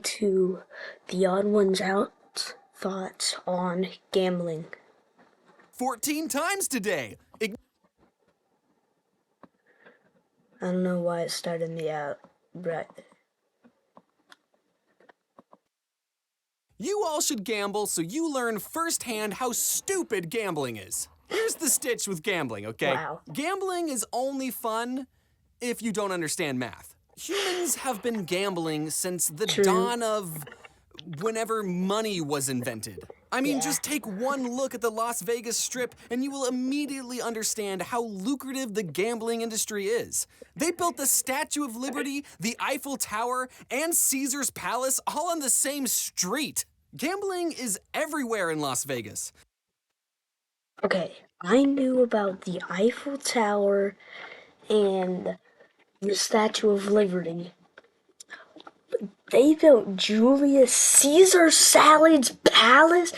To the odd ones out thoughts on gambling. 14 times today. I don't know why it started me out right. You all should gamble so you learn firsthand how stupid gambling is. Here's the stitch with gambling, okay? Wow. Gambling is only fun if you don't understand math. Humans have been gambling since the dawn of whenever money was invented. I mean, just take one look at the Las Vegas Strip and you will immediately understand how lucrative the gambling industry is. They built the Statue of Liberty, the Eiffel Tower, and Caesar's Palace all on the same street. Gambling is everywhere in Las Vegas. Okay, I knew about the Eiffel Tower and the Statue of Liberty. They built Julius Caesar Salad's palace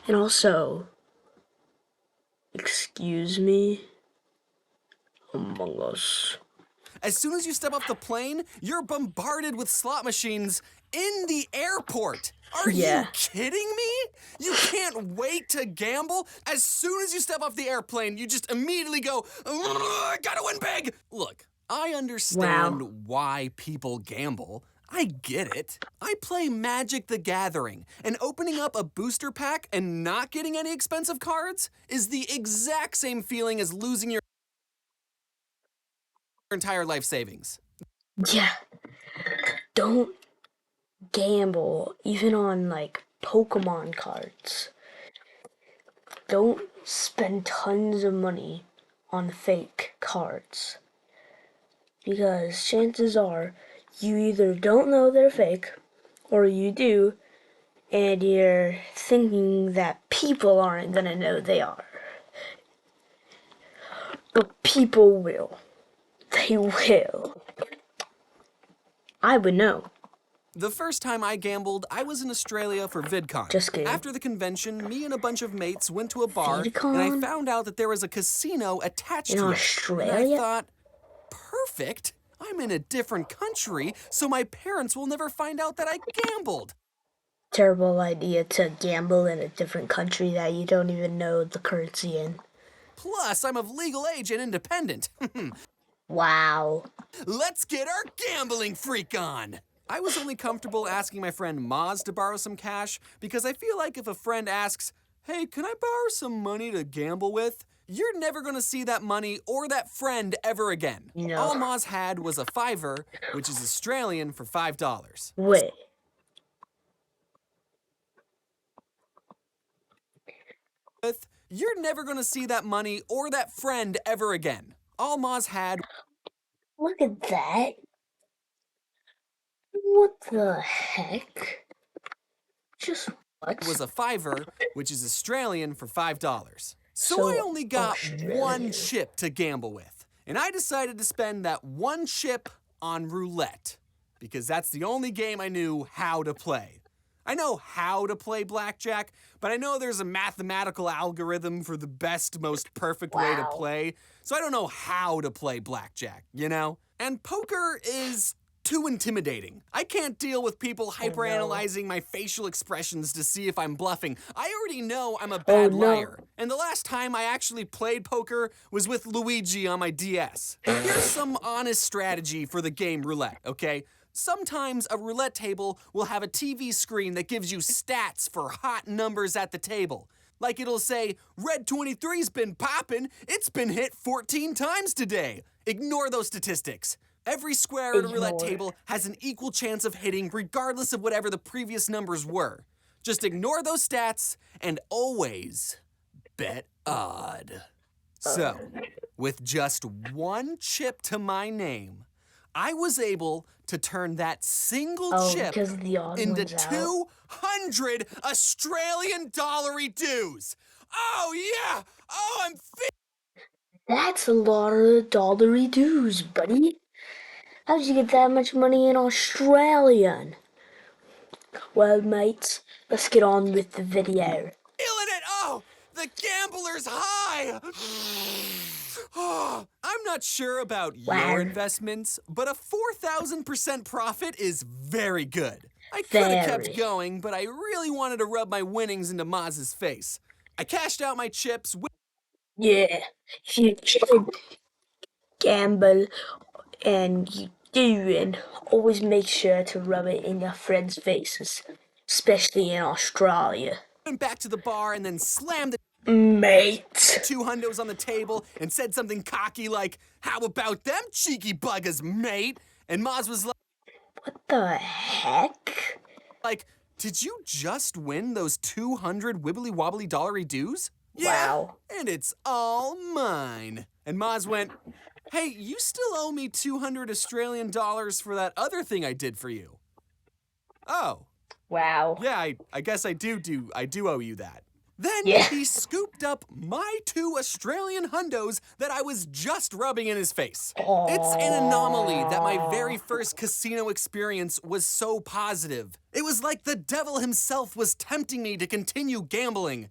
and also, excuse me, Among Us. As soon as you step off the plane, you're bombarded with slot machines in the airport. Are you kidding me? You can't wait to gamble? As soon as you step off the airplane, you just immediately go, I gotta win big! Look, I understand why people gamble. I get it. I play Magic the Gathering, and opening up a booster pack and not getting any expensive cards is the exact same feeling as losing your entire life savings. Yeah. Don't gamble, even on like Pokemon cards. Don't spend tons of money on fake cards. Because chances are you either don't know they're fake or you do and you're thinking that people aren't gonna know they are. But people will. They will. I would know. The first time I gambled, I was in Australia for VidCon. Just kidding. After the convention, me and a bunch of mates went to a bar, VidCon? and I found out that there was a casino attached In to Australia? it. And I thought, perfect. I'm in a different country, so my parents will never find out that I gambled. Terrible idea to gamble in a different country that you don't even know the currency in. Plus, I'm of legal age and independent. Wow. Let's get our gambling freak on! I was only comfortable asking my friend Moz to borrow some cash because I feel like if a friend asks, hey, can I borrow some money to gamble with? You're never gonna see that money or that friend ever again. No. All Moz had was a $5, which is Australian for $5. Wait. You're never gonna see that money or that friend ever again. All Moz had... Look at that. What the heck? Just what? was a $5, which is Australian for $5. So I only got one chip to gamble with, and I decided to spend that one chip on roulette, because that's the only game I knew how to play. I know how to play blackjack, but I know there's a mathematical algorithm for the best, most perfect way to play, so I don't know how to play blackjack, you know? And poker is too intimidating. I can't deal with people hyperanalyzing my facial expressions to see if I'm bluffing. I already know I'm a bad liar. And the last time I actually played poker was with Luigi on my DS. Here's some honest strategy for the game roulette, okay? Sometimes a roulette table will have a TV screen that gives you stats for hot numbers at the table. Like it'll say, Red 23's been poppin', it's been hit 14 times today. Ignore those statistics. Every square at a roulette table has an equal chance of hitting regardless of whatever the previous numbers were. Just ignore those stats and always bet odd. So, with just one chip to my name, I was able to turn that single chip into 200 Australian dollary dues. Oh yeah! Oh, I'm That's a lot of dollary dues, buddy. How'd you get that much money in Australian? Well, mates, let's get on with the video. feeling it! Oh, the gambler's high! Oh, I'm not sure about your investments, but a 4,000% profit is very good. I could have kept Very. going, but I really wanted to rub my winnings into Maz's face. I cashed out my chips. Yeah. If you should gamble and you do, and always make sure to rub it in your friends' faces, especially in Australia. Went back to the bar and then slammed the Mate. 2 hundos on the table and said something cocky like, "How about them cheeky buggers, mate?" And Maz was What the heck? like, "Did you just win those 200 wibbly wobbly dollary dues?" Wow. Yeah, and it's all mine. And Maz went, "Hey, you still owe me 200 Australian dollars for that other thing I did for you." Oh. Wow. Yeah, I guess I do owe you that. Then Yeah. he scooped up my 2 Australian hundos that I was just rubbing in his face. It's an anomaly that my very first casino experience was so positive. It was like the devil himself was tempting me to continue gambling.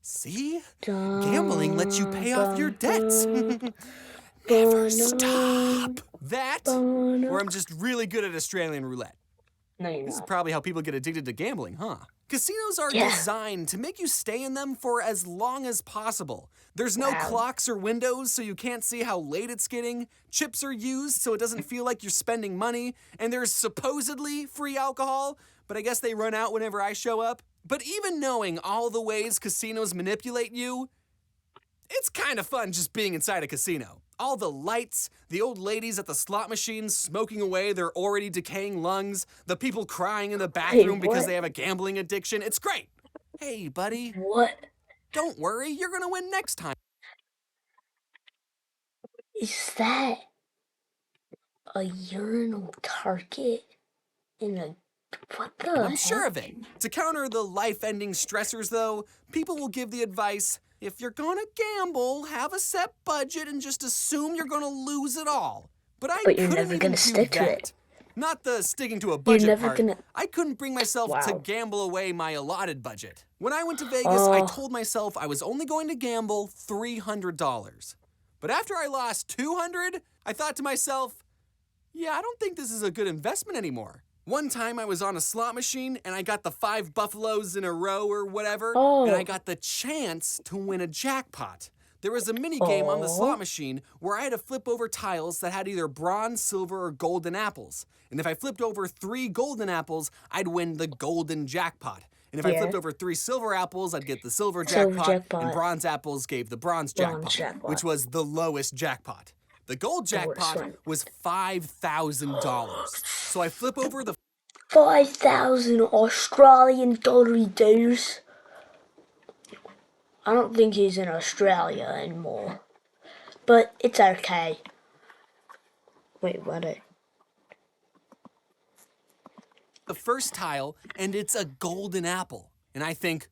See? Gambling lets you pay off your debts. Never stop. That, or I'm just really good at Australian roulette. No, you're This is not. probably how people get addicted to gambling, huh? Casinos are Yeah. designed to make you stay in them for as long as possible. There's no Wow. clocks or windows, so you can't see how late it's getting. Chips are used, so it doesn't feel like you're spending money. And there's supposedly free alcohol, but I guess they run out whenever I show up. But even knowing all the ways casinos manipulate you, it's kind of fun just being inside a casino. All the lights, the old ladies at the slot machines smoking away their already decaying lungs, the people crying in the bathroom because what? they have a gambling addiction. It's great. Hey, buddy, What don't worry, you're gonna win next time. is that? A urinal target in a what the I'm sure of heck? it. To counter the life-ending stressors, though, people will give the advice, if you're gonna gamble, have a set budget and just assume you're gonna lose it all. But I But you're couldn't never even gonna do stick to that. it. Not the sticking to a You're budget never part. gonna. I couldn't bring myself to Wow. gamble away my allotted budget. When I went to Vegas, I Oh. told myself I was only going to gamble $300. But after I lost 200, I thought to myself, yeah, I don't think this is a good investment anymore. One time I was on a slot machine and I got the 5 buffaloes in a row or whatever, and I Oh. got the chance to win a jackpot. There was a mini game on the slot Oh. machine where I had to flip over tiles that had either bronze, silver, or golden apples. And if I flipped over 3 golden apples, I'd win the golden jackpot. And if I Yeah. flipped over 3 silver apples, I'd get the silver Silver jackpot, jackpot. and bronze apples gave the bronze jackpot, jackpot. which was the lowest jackpot. The gold jackpot one. was $5,000. So I flip over the 5,000 Australian dollar dues. I don't think he's in Australia anymore, but it's okay. Wait, what? first tile, and it's a golden apple. And I think,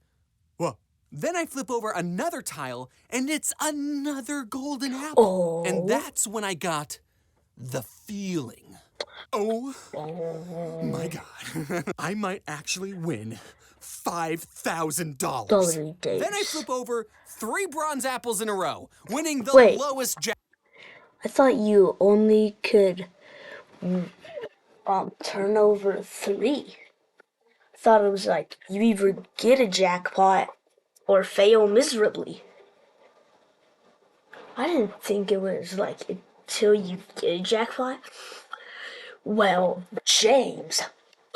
whoa. Then I flip over another tile, and it's another golden apple. Oh. And that's when I got the feeling. Oh my God. I might actually win $5,000. Dollar days. Then I flip over 3 bronze apples in a row, winning the Wait. lowest jack. I thought you only could turn over 3. I thought it was like you either get a jackpot or fail miserably. I didn't think it was like until you get a jackpot. Well, James,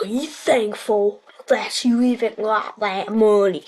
be thankful that you even got that money,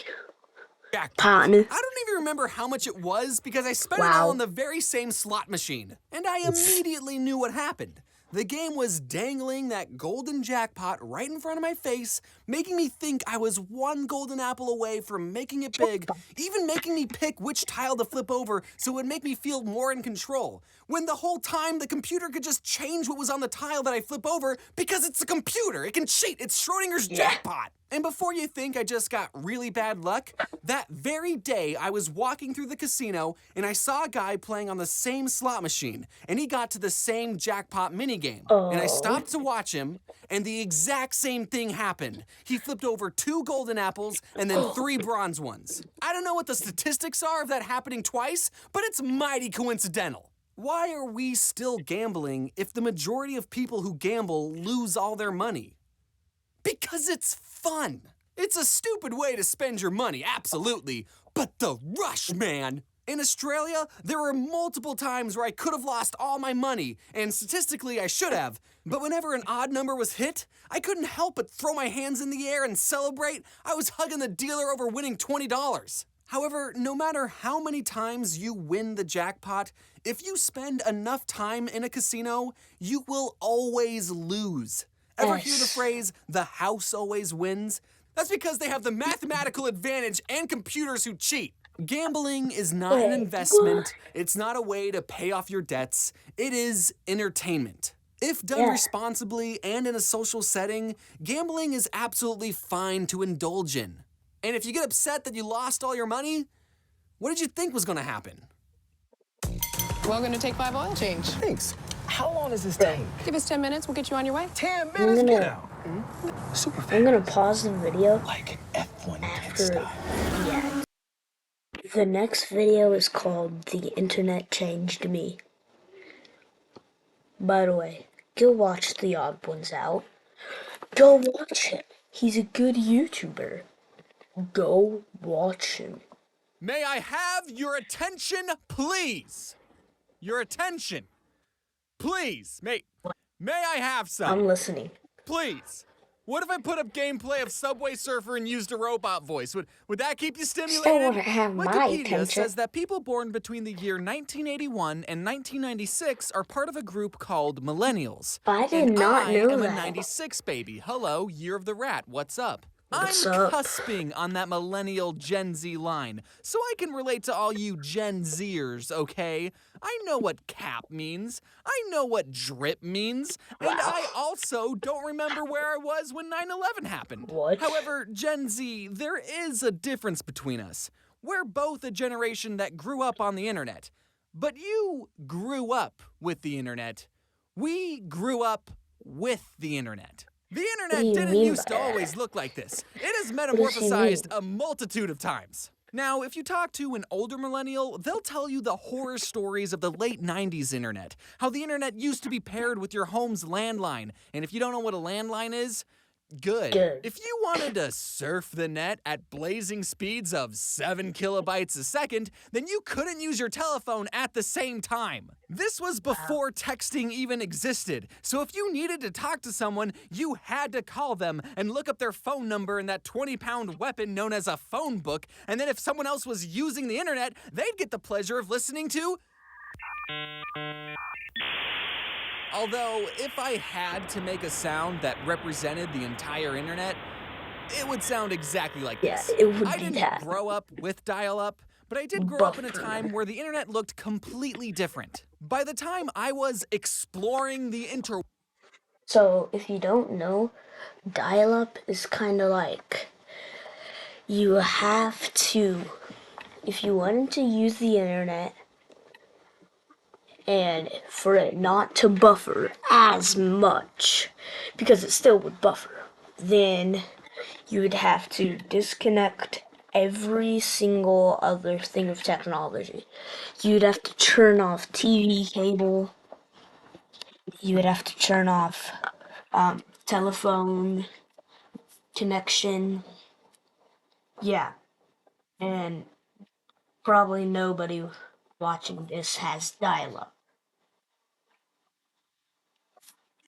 Jackpot. partner. I don't even remember how much it was because I spent it Wow. all on the very same slot machine. And I immediately knew what happened. The game was dangling that golden jackpot right in front of my face, making me think I was 1 golden apple away from making it big, even making me pick which tile to flip over so it would make me feel more in control. When the whole time the computer could just change what was on the tile that I flip over because it's a computer. It can cheat. It's Schrodinger's jackpot. And before you think I just got really bad luck, that very day I was walking through the casino and I saw a guy playing on the same slot machine and he got to the same jackpot minigame. And I stopped to watch him and the exact same thing happened. He flipped over 2 golden apples and then 3 bronze ones. I don't know what the statistics are of that happening twice, but it's mighty coincidental. Why are we still gambling if the majority of people who gamble lose all their money? Because it's fun. It's a stupid way to spend your money, absolutely. But the rush, man! In Australia, there were multiple times where I could have lost all my money, and statistically I should have. But whenever an odd number was hit, I couldn't help but throw my hands in the air and celebrate. I was hugging the dealer over winning $20. However, no matter how many times you win the jackpot, if you spend enough time in a casino, you will always lose. Ever hear the phrase, the house always wins? That's because they have the mathematical advantage and computers who cheat. Gambling is not an investment. It's not a way to pay off your debts. It is entertainment. If done responsibly and in a social setting, gambling is absolutely fine to indulge in. And if you get upset that you lost all your money, what did you think was going to happen? We're going to take 5 oil change. Thanks. How long does this take? Give us 10 minutes. We'll get you on your way. 10 minutes? Get out. Super fast. I'm gonna pause the video Like an F1 pit after stop. the end. The next video is called The Internet Changed Me. By the way, go watch The Odd One's Out. Go watch him. He's a good YouTuber. Go watch him. May I have your attention, please? Your attention. Please. May I have some? I'm listening. Please. What if I put up gameplay of Subway Surfer and used a robot voice? Would that keep you stimulated? Still wouldn't have my Wikipedia attention. says that people born between the year 1981 and 1996 are part of a group called millennials. I did And not I know am that. a 96 baby. Hello, year of the rat. What's up? What's I'm up? cusping on that millennial Gen Z line, so I can relate to all you Gen Zers, okay? I know what cap means. I know what drip means. And I also don't remember where I was when 9/11 happened. What? However, Gen Z, there is a difference between us. We're both a generation that grew up on the internet. But you grew up with the internet. We grew up with the internet. The do internet you didn't mean used to by that? always look like this. It has does he metamorphosized mean? a multitude of times. Now, if you talk to an older millennial, they'll tell you the horror stories of the late 90s internet. How the internet used to be paired with your home's landline. And if you don't know what a landline is, good. If you wanted to surf the net at blazing speeds of 7 kilobytes a second, then you couldn't use your telephone at the same time. This was before texting even existed, so if you needed to talk to someone, you had to call them and look up their phone number in that 20-pound weapon known as a phone book, and then if someone else was using the internet, they'd get the pleasure of listening to... Although, if I had to make a sound that represented the entire internet, it would sound exactly like this. it would I be didn't that. grow up with dial-up, but I did grow up in a time where the internet looked completely different. By the time I was exploring the So, if you don't know, dial-up is kind of like you have to, if you wanted to use the internet and for it not to buffer as much, because it still would buffer, then you would have to disconnect every single other thing of technology. You'd have to turn off TV cable. You would have to turn off telephone connection. Yeah. And probably nobody watching this has dial-up.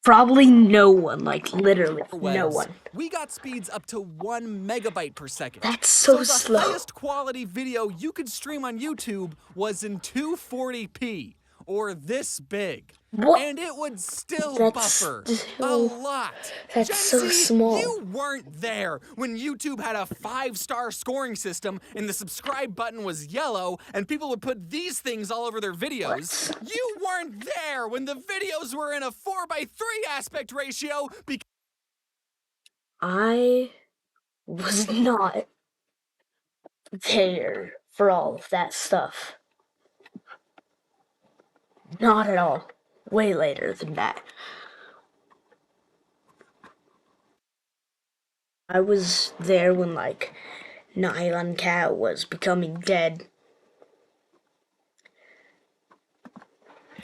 Probably no one, like literally no interwebs, one. we got speeds up to 1 megabyte per second. That's so the slow. highest quality video you could stream on YouTube was in 240p, or this big. What? And it would still That's buffer a still- lot. that's Gen so Z, small. You weren't there when YouTube had a 5-star scoring system and the subscribe button was yellow and people would put these things all over their videos. You weren't there when the videos were in a 4:3 aspect ratio because I was not there for all of that stuff. Not at all. Way later than that. I was there when, like, Nylon Cat was becoming dead.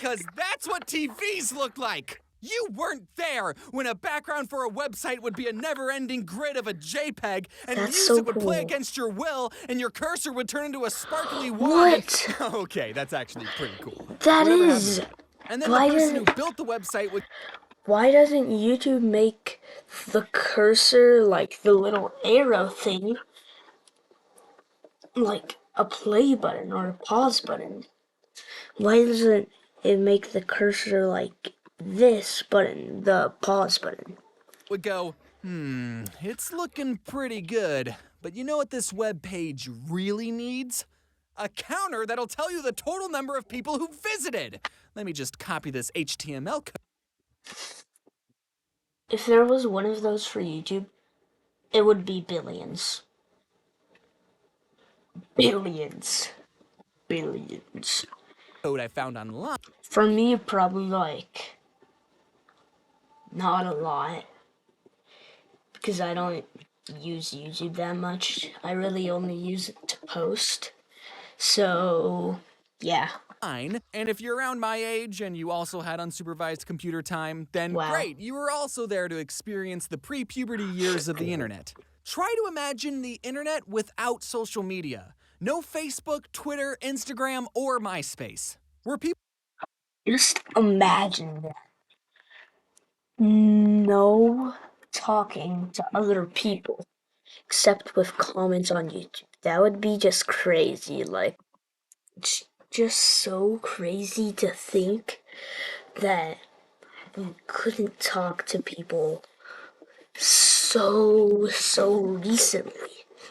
that's what TVs look like. You weren't there when a background for a website would be a never-ending grid of a JPEG, and That's music so would play cool. against your will, and your cursor would turn into a sparkly wand. What? Okay, that's actually pretty cool. That Whatever is. happened. And then Why the person who does- built the website would Why doesn't YouTube make the cursor, like the little arrow thing, like a play button or a pause button? Why doesn't it make the cursor like this button, the pause button? go, it's looking pretty good, but you know what this web page really needs? A counter that'll tell you the total number of people who visited. Let me just copy this HTML code. If there was one of those for YouTube, it would be billions. Billions. Billions. Code I found online. For me, probably like not a lot, because I don't use YouTube that much. I really only use it to post. So, yeah. And if you're around my age and you also had unsupervised computer time, then Wow. great, you were also there to experience the pre-puberty years of the internet. Try to imagine the internet without social media. No Facebook, Twitter, Instagram, or MySpace. Where people Just imagine that. No talking to other people except with comments on YouTube. That would be just crazy. Like, it's just so crazy to think that we couldn't talk to people so recently.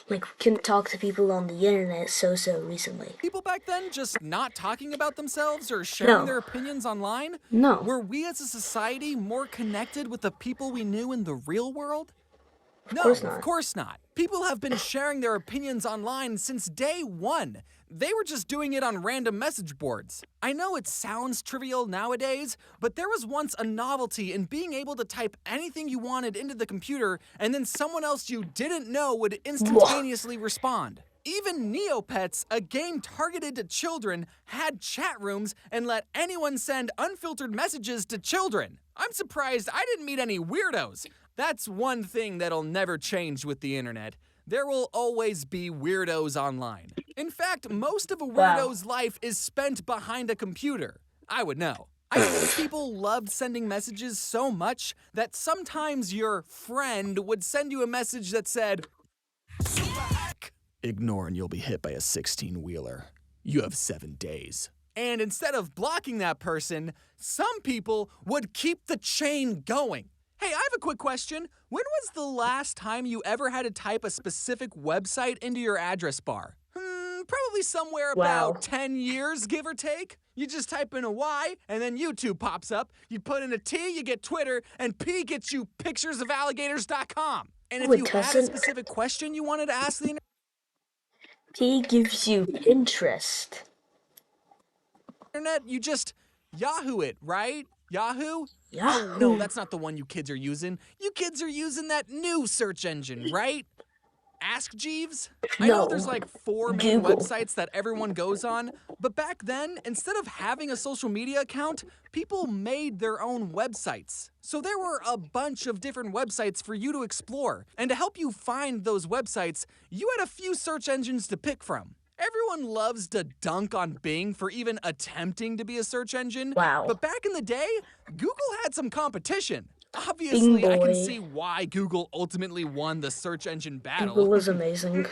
Like, we couldn't talk to people on the internet so recently. people back then just not talking about themselves or sharing No. their opinions online? No. Were we as a society more connected with the people we knew in the real world? No, course not. of course not. People have been sharing their opinions online since day one. They were just doing it on random message boards. I know it sounds trivial nowadays, but there was once a novelty in being able to type anything you wanted into the computer, and then someone else you didn't know would instantaneously respond. Even Neopets, a game targeted to children, had chat rooms and let anyone send unfiltered messages to children. I'm surprised I didn't meet any weirdos. That's one thing that'll never change with the internet. There will always be weirdos online. In fact, most of a weirdo's life is spent behind a computer. I would know. I think people loved sending messages so much that sometimes your friend would send you a message that said, "Ignore and you'll be hit by a 16-wheeler. You have 7 days." And instead of blocking that person, some people would keep the chain going. Hey, I have a quick question. When was the last time you ever had to type a specific website into your address bar? Probably somewhere about 10 years, give or take. You just type in a Y, and then YouTube pops up. You put in a T, you get Twitter, and P gets you picturesofelligators.com. And if you had a specific question you wanted to ask the P gives you interest. internet, you just Yahoo it, right? Yahoo? Yahoo. Oh, no, that's not the one you kids are using. You kids are using that new search engine, right? Ask Jeeves? I know there's like 4 main Google. websites that everyone goes on, but back then, instead of having a social media account, people made their own websites. So there were a bunch of different websites for you to explore, and to help you find those websites, you had a few search engines to pick from. Everyone loves to dunk on Bing for even attempting to be a search engine. Wow. But back in the day, Google had some competition. Obviously, I can boy. see why Google ultimately won the search engine battle. Google was amazing.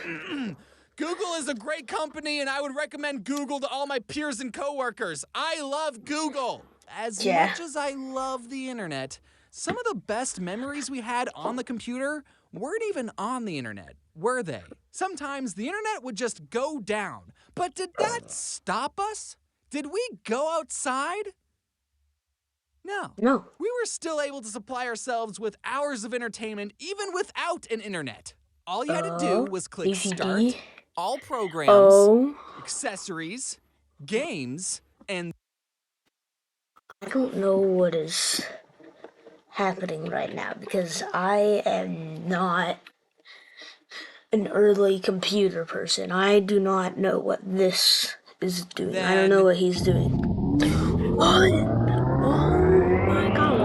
Google is a great company, and I would recommend Google to all my peers and coworkers. I love Google. As much as I love the internet, some of the best memories we had on the computer weren't even on the internet, were they? Sometimes the internet would just go down. But did that stop us? Did we go outside? No. We were still able to supply ourselves with hours of entertainment even without an internet. All you had to do was click start, all programs, accessories, games, and... I don't know what is happening right now because I am not an early computer person. I do not know what this is doing. I don't know what he's doing. What? Oh my god,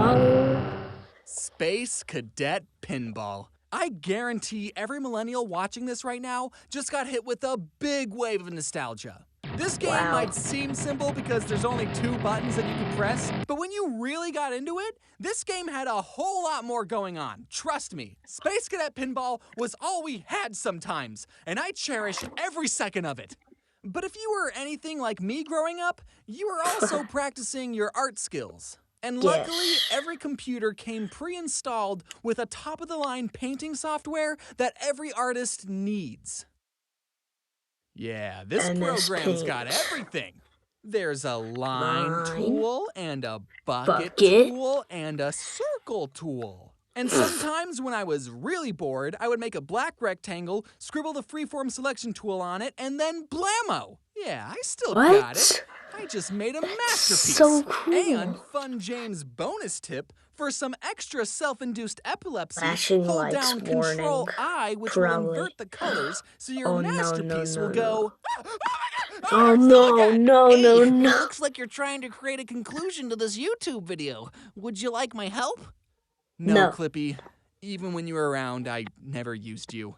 Space Cadet Pinball. I guarantee every millennial watching this right now just got hit with a big wave of nostalgia. This game might seem simple because there's only 2 buttons that you can press, but when you really got into it, this game had a whole lot more going on. Trust me, Space Cadet Pinball was all we had sometimes, and I cherished every second of it. But if you were anything like me growing up, you were also practicing your art skills. And luckily, every computer came pre-installed with a top-of-the-line painting software that every artist needs. Yeah, this program's got everything. There's a line tool, and a bucket tool, and a circle tool. And sometimes when I was really bored, I would make a black rectangle, scribble the freeform selection tool on it, and then blammo! Yeah, I still got it. I just made a masterpiece. So cool. And Fun James bonus tip, for some extra self-induced epilepsy, Flashing hold lights down Control warning. I, which Probably. will invert the colors, so your No, masterpiece will go... Oh no. Looks like you're trying to create a conclusion to this YouTube video. Would you like my help? No, Clippy. Even when you were around, I never used you.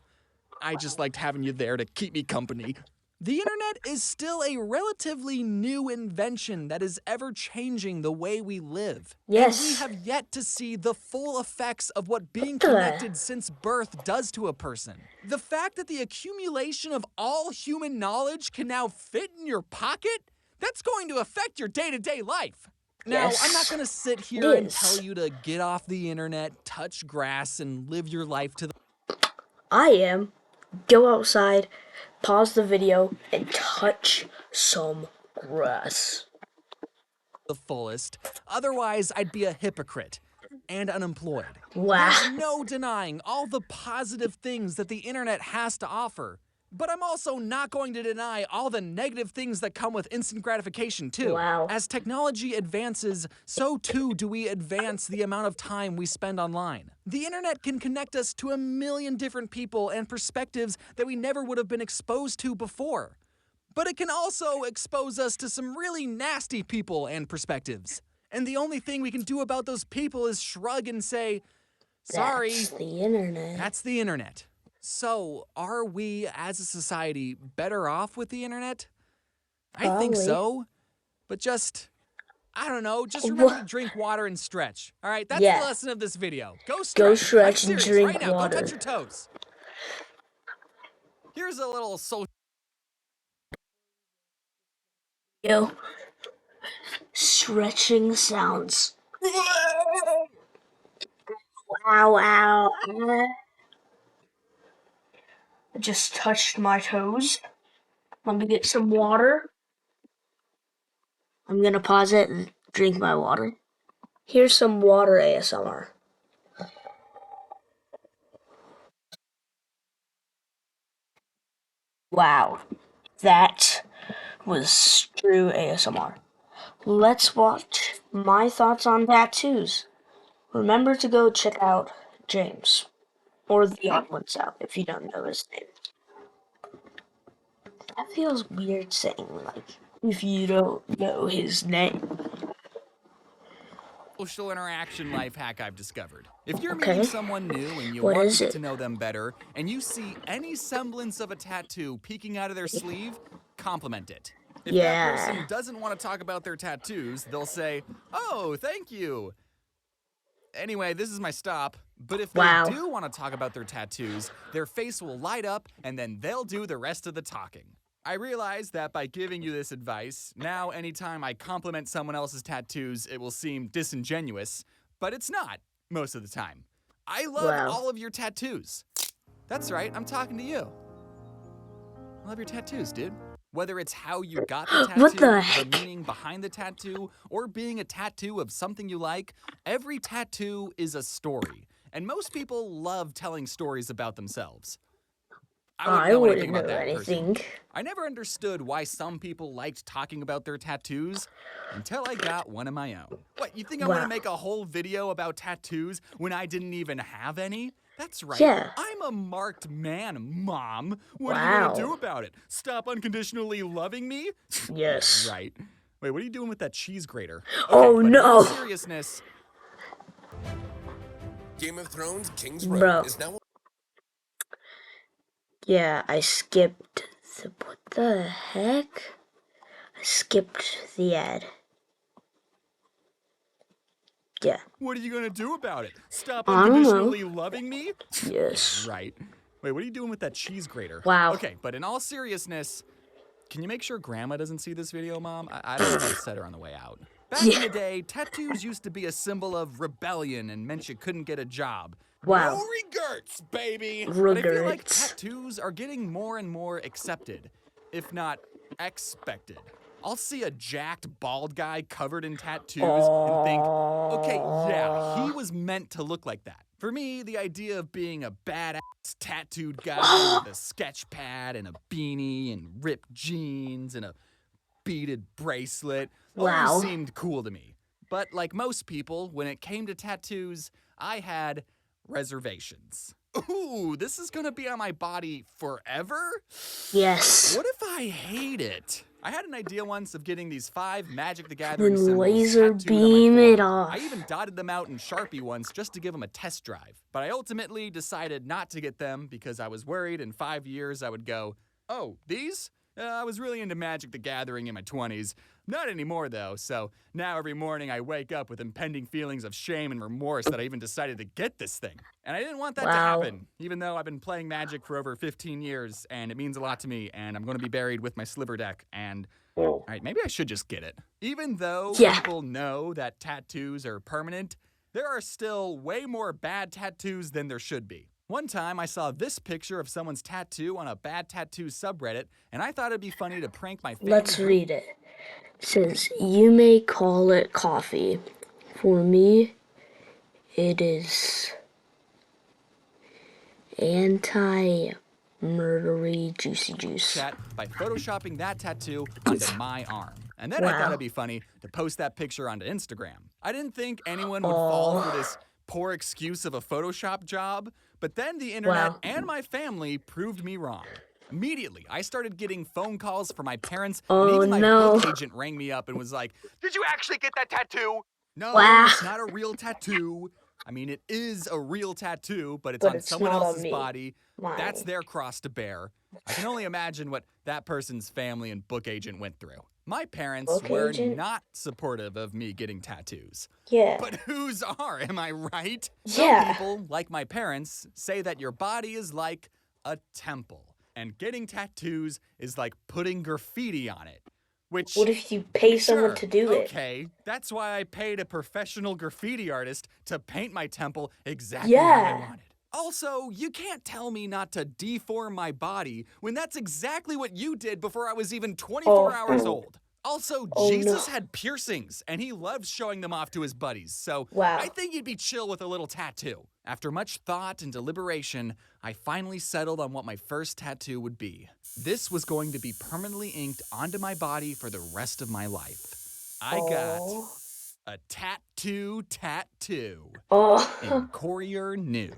I just liked having you there to keep me company. The internet is still a relatively new invention that is ever changing the way we live. Yes. And we have yet to see the full effects of what being connected since birth does to a person. The fact that the accumulation of all human knowledge can now fit in your pocket, that's going to affect your day-to-day life. Now, I'm not going to sit here and tell you to get off the internet, touch grass, and live your life to the... I am. Go outside, pause the video, and touch some grass. the fullest. Otherwise, I'd be a hypocrite and unemployed. Wow. There's no denying all the positive things that the internet has to offer. But I'm also not going to deny all the negative things that come with instant gratification, too. Wow. As technology advances, so too do we advance the amount of time we spend online. The internet can connect us to a million different people and perspectives that we never would have been exposed to before. But it can also expose us to some really nasty people and perspectives. And the only thing we can do about those people is shrug and say, sorry. That's the internet. That's the internet. So, are we, as a society, better off with the internet? I think so. But just, I don't know, just remember to drink water and stretch. All right, that's the lesson of this video. Go stretch. Go stretch I'm and serious, drink right now. water. Go touch your toes. Here's a little social... Yo. Stretching sounds. Ow, ow, ow. I just touched my toes. Let me get some water. I'm gonna pause it and drink my water. Here's some water ASMR. Wow, that was true ASMR. Let's watch my thoughts on tattoos. Remember to go check out James, or The Odd One's Out if you don't know his name. That feels weird saying, like, if you don't know his name. Social interaction life hack I've discovered. If you're meeting someone new and you want to get to know them better, and you see any semblance of a tattoo peeking out of their sleeve, compliment it. If that person doesn't want to talk about their tattoos, they'll say, "Oh, thank you." Anyway, this is my stop. But if they do want to talk about their tattoos, their face will light up, and then they'll do the rest of the talking. I realize that by giving you this advice, now anytime I compliment someone else's tattoos, it will seem disingenuous, but it's not, most of the time. I love all of your tattoos. That's right, I'm talking to you. I love your tattoos, dude. Whether it's how you got the tattoo, the meaning behind the tattoo, or being a tattoo of something you like, every tattoo is a story. And most people love telling stories about themselves. I wouldn't know anything. I never understood why some people liked talking about their tattoos until I got one of my own. What, you think I want to make a whole video about tattoos when I didn't even have any? That's right. Yeah. I'm a marked man, Mom. What are you going to do about it? Stop unconditionally loving me? Yes. Right. Wait, what are you doing with that cheese grater? Okay, oh, no. In all seriousness, Game of Thrones King's Bro. Road is now. Yeah, I skipped the. What the heck? I skipped the ad. Yeah. What are you gonna do about it? Stop I don't know. unconditionally loving me? Yes. Right. Wait, what are you doing with that cheese grater? Wow. Okay, but in all seriousness, can you make sure Grandma doesn't see this video, Mom? I don't want to upset her on the way out. Back in the day, tattoos used to be a symbol of rebellion and meant you couldn't get a job. Wow. No regrets, baby! But I feel like Regrets. tattoos are getting more and more accepted, if not expected. I'll see a jacked, bald guy covered in tattoos and think, okay, yeah, he was meant to look like that. For me, the idea of being a badass tattooed guy with a sketch pad and a beanie and ripped jeans and a beaded bracelet Wow. always seemed cool to me. But like most people, when it came to tattoos, I had reservations. Ooh, this is gonna be on my body forever? Yes. What if I hate it? I had an idea once of getting these 5 Magic the Then Gathering symbols laser tattooed on my beam it forearm. off. I even dotted them out in Sharpie once just to give them a test drive. But I ultimately decided not to get them because I was worried in 5 years I would go, oh, these? I was really into Magic the Gathering in my 20s. Not anymore, though, so now every morning I wake up with impending feelings of shame and remorse that I even decided to get this thing. And I didn't want that to Wow. happen, even though I've been playing Magic for over 15 years, and it means a lot to me, and I'm going to be buried with my sliver deck, and... All right, maybe I should just get it. Even though Yeah. people know that tattoos are permanent, there are still way more bad tattoos than there should be. One time, I saw this picture of someone's tattoo on a bad tattoo subreddit, and I thought it'd be funny to prank my family. Let's read it. It says, you may call it coffee. For me, it is anti-murdery juicy juice. Chat by photoshopping that tattoo onto my arm. And then I thought it'd be funny to post that picture onto Instagram. I didn't think anyone would fall for this poor excuse of a Photoshop job, but then the internet and my family proved me wrong. Immediately, I started getting phone calls from my parents, and even my book agent rang me up and was like, did you actually get that tattoo? No, it's not a real tattoo. I mean, it is a real tattoo, but it's on someone else's body. That's their cross to bear. I can only imagine what that person's family and book agent went through. My parents were not supportive of me getting tattoos. Yeah. But whose are, am I right? Yeah. Some people, like my parents, say that your body is like a temple, and getting tattoos is like putting graffiti on it. Which, what if you pay someone to do it? Okay, that's why I paid a professional graffiti artist to paint my temple exactly how I wanted. Also, you can't tell me not to deform my body when that's exactly what you did before I was even 24 hours old. Also, Jesus had piercings, and he loved showing them off to his buddies, so I think he'd be chill with a little tattoo. After much thought and deliberation, I finally settled on what my first tattoo would be. This was going to be permanently inked onto my body for the rest of my life. I got a tattoo in Courier New.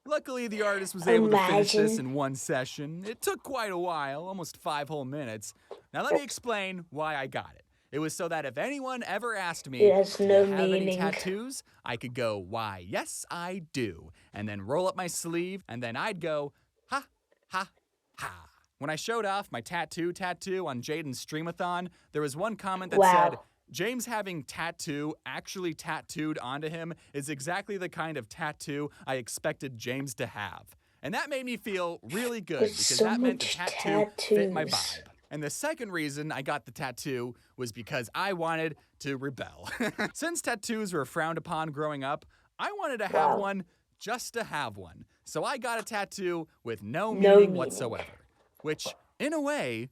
Luckily, the artist was able to finish this in one session. It took quite a while, almost 5 whole minutes. Now let me explain why I got it. It was so that if anyone ever asked me, do you have any tattoos? I could go, why, yes, I do. And then roll up my sleeve, and then I'd go, ha, ha, ha. When I showed off my tattoo on Jaden's Streamathon, there was one comment that said, James having tattoo actually tattooed onto him is exactly the kind of tattoo I expected James to have. And that made me feel really good because that meant the tattoo fit my vibe. And the second reason I got the tattoo was because I wanted to rebel. Since tattoos were frowned upon growing up, I wanted to have one just to have one. So I got a tattoo with no meaning whatsoever, which, in a way,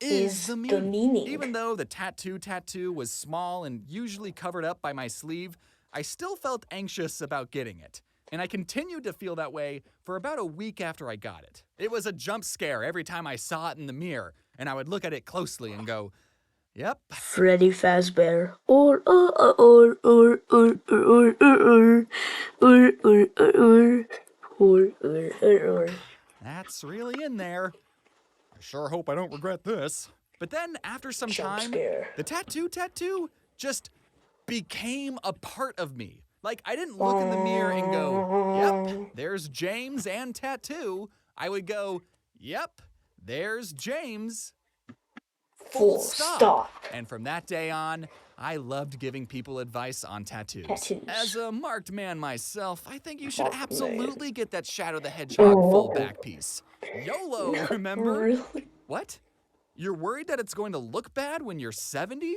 is the meaning. Even though the tattoo was small and usually covered up by my sleeve, I still felt anxious about getting it. And I continued to feel that way for about a week after I got it. It was a jump scare every time I saw it in the mirror, and I would look at it closely and go, yep. Freddy Fazbear. That's really in there. I sure hope I don't regret this. But then, after some time, the tattoo just became a part of me. Like, I didn't look in the mirror and go, yep, there's James and tattoo. I would go, yep, there's James. Full stop. And from that day on, I loved giving people advice on tattoos. As a marked man myself, I think you should absolutely get that Shadow the Hedgehog full back piece. YOLO, remember? Really? What? You're worried that it's going to look bad when you're 70?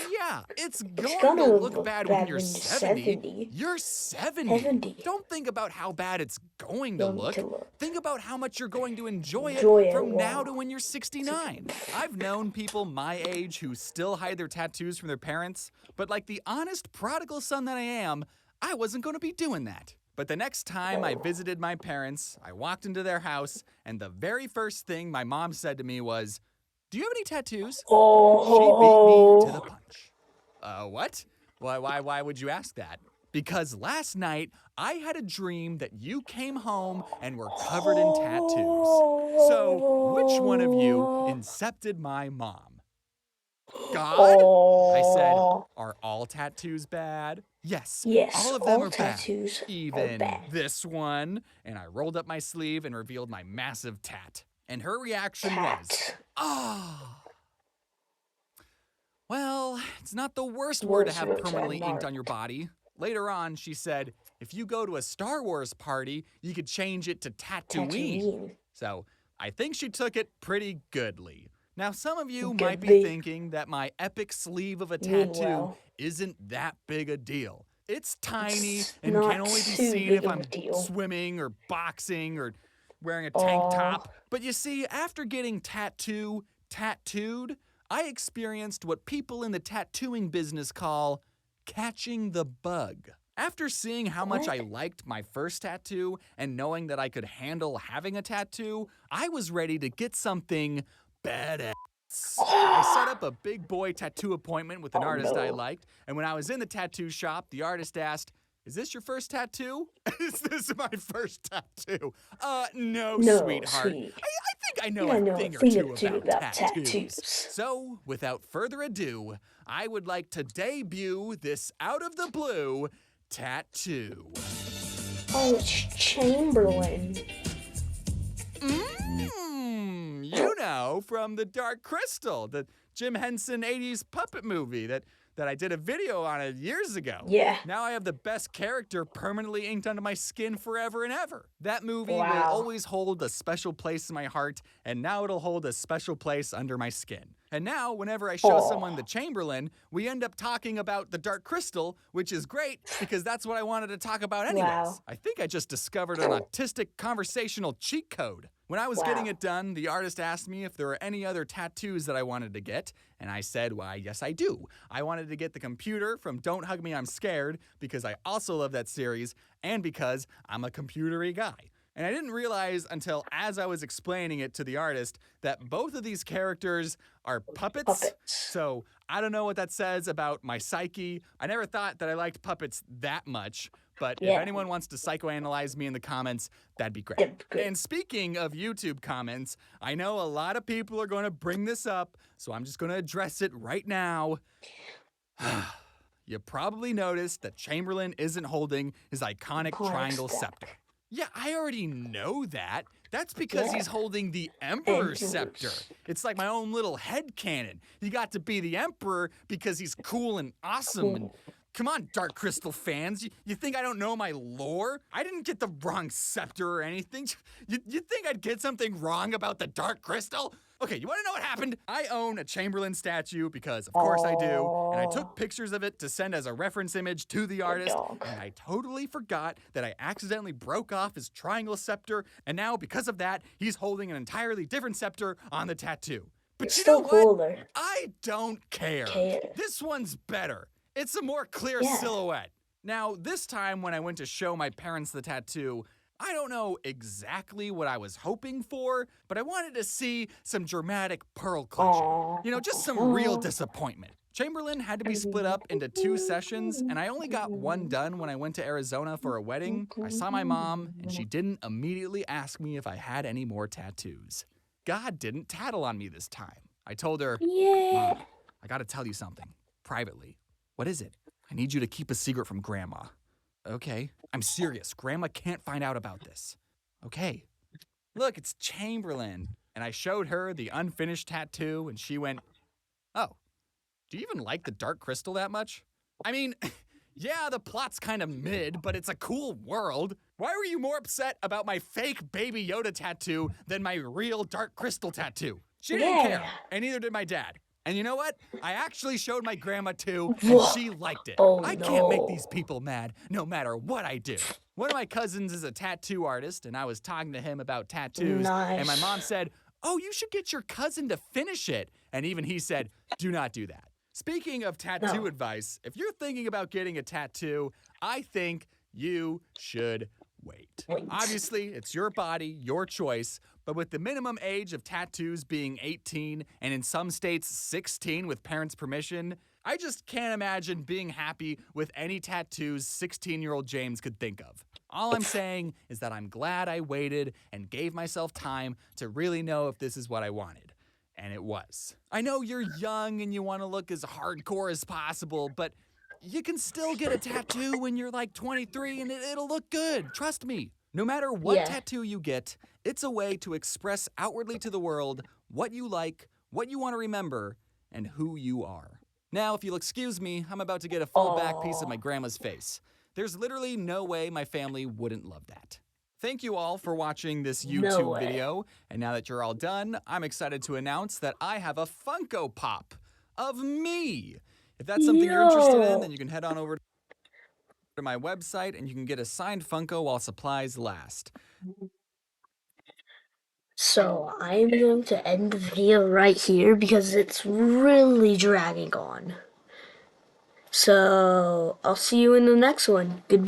Yeah, it's going to look bad when you're 70. You're 70. Don't think about how bad it's going to look. Think about how much you're going to enjoy it from now to when you're 69. I've known people my age who still hide their tattoos from their parents, but like the honest prodigal son that I am, I wasn't going to be doing that. But the next time I visited my parents, I walked into their house, and the very first thing my mom said to me was, "Do you have any tattoos?" She beat me to the punch. What? Why would you ask that? Because last night, I had a dream that you came home and were covered in tattoos. So, which one of you incepted my mom? God? I said, are all tattoos bad? Yes, all of them are bad. Even this one. And I rolled up my sleeve and revealed my massive tat. And her reaction was, "Ah." Well, it's not the worst word to have permanently inked on your body. Later on, she said, if you go to a Star Wars party, you could change it to Tatooine. So I think she took it pretty goodly. Now, some of you might be thinking that my epic sleeve of a tattoo isn't that big a deal. It's tiny and can only be seen if I'm swimming or boxing or wearing a tank top. But you see, after getting tattooed, I experienced what people in the tattooing business call catching the bug. After seeing how much I liked my first tattoo and knowing that I could handle having a tattoo, I was ready to get something badass. I set up a big boy tattoo appointment with an artist I liked, and when I was in the tattoo shop, the artist asked, "Is this your first tattoo?" "Is this my first tattoo?" No, sweetheart. I think I know a thing or two about tattoos. So, without further ado, I would like to debut this out of the blue tattoo. Oh, it's Chamberlain. You know, from The Dark Crystal, the Jim Henson 80s puppet movie that I did a video on it years ago. Yeah. Now I have the best character permanently inked onto my skin forever and ever. That movie will always hold a special place in my heart, and now it'll hold a special place under my skin. And now, whenever I show someone the Chamberlain, we end up talking about The Dark Crystal, which is great because that's what I wanted to talk about anyways. I think I just discovered an autistic conversational cheat code. When I was getting it done, the artist asked me if there were any other tattoos that I wanted to get, and I said, why, yes, I do. I wanted to get the computer from Don't Hug Me, I'm Scared, because I also love that series, and because I'm a computery guy. And I didn't realize until as I was explaining it to the artist that both of these characters are puppets. So I don't know what that says about my psyche. I never thought that I liked puppets that much. But if anyone wants to psychoanalyze me in the comments, that'd be great. And speaking of YouTube comments, I know a lot of people are going to bring this up, so I'm just going to address it right now. You probably noticed that Chamberlain isn't holding his iconic triangle scepter. Yeah, I already know that. That's because he's holding the Emperor's scepter. It's like my own little headcanon. He got to be the Emperor because he's cool and awesome and... Come on, Dark Crystal fans. You think I don't know my lore? I didn't get the wrong scepter or anything. You think I'd get something wrong about the Dark Crystal? Okay, you want to know what happened? I own a Chamberlain statue because, of course I do, and I took pictures of it to send as a reference image to the artist, and I totally forgot that I accidentally broke off his triangle scepter, and now, because of that, he's holding an entirely different scepter on the tattoo. But you know what? I don't care. This one's better. It's a more clear silhouette. Now, this time when I went to show my parents the tattoo, I don't know exactly what I was hoping for, but I wanted to see some dramatic pearl clutching. You know, just some real disappointment. Chamberlain had to be split up into 2 sessions, and I only got one done when I went to Arizona for a wedding. I saw my mom, and she didn't immediately ask me if I had any more tattoos. God didn't tattle on me this time. I told her, Mom, I gotta tell you something, privately. What is it? I need you to keep a secret from Grandma. Okay, I'm serious. Grandma can't find out about this. Okay. Look, it's Chamberlain. And I showed her the unfinished tattoo, and she went, "Oh, do you even like the Dark Crystal that much?" I mean, yeah, the plot's kind of mid, but it's a cool world. Why were you more upset about my fake Baby Yoda tattoo than my real Dark Crystal tattoo? She didn't care, and neither did my dad. And you know what? I actually showed my grandma too, and she liked it. Oh, I can't make these people mad no matter what I do. One of my cousins is a tattoo artist, and I was talking to him about tattoos, and my mom said, "Oh, you should get your cousin to finish it." And even he said, "Do not do that." Speaking of tattoo advice, if you're thinking about getting a tattoo, I think you should wait. Obviously, it's your body, your choice, but with the minimum age of tattoos being 18 and in some states 16 with parents' permission, I just can't imagine being happy with any tattoos 16-year-old James could think of. All I'm saying is that I'm glad I waited and gave myself time to really know if this is what I wanted. And it was. I know you're young and you want to look as hardcore as possible, but you can still get a tattoo when you're like 23 and it'll look good. Trust me. No matter what tattoo you get, it's a way to express outwardly to the world what you like, what you want to remember, and who you are. Now, if you'll excuse me, I'm about to get a full back piece of my grandma's face. There's literally no way my family wouldn't love that. Thank you all for watching this YouTube video. And now that you're all done, I'm excited to announce that I have a Funko Pop of me. If that's something you're interested in, then you can head on over to my website and you can get a signed Funko while supplies last. So I'm going to end the video right here because it's really dragging on. So I'll see you in the next one. Goodbye.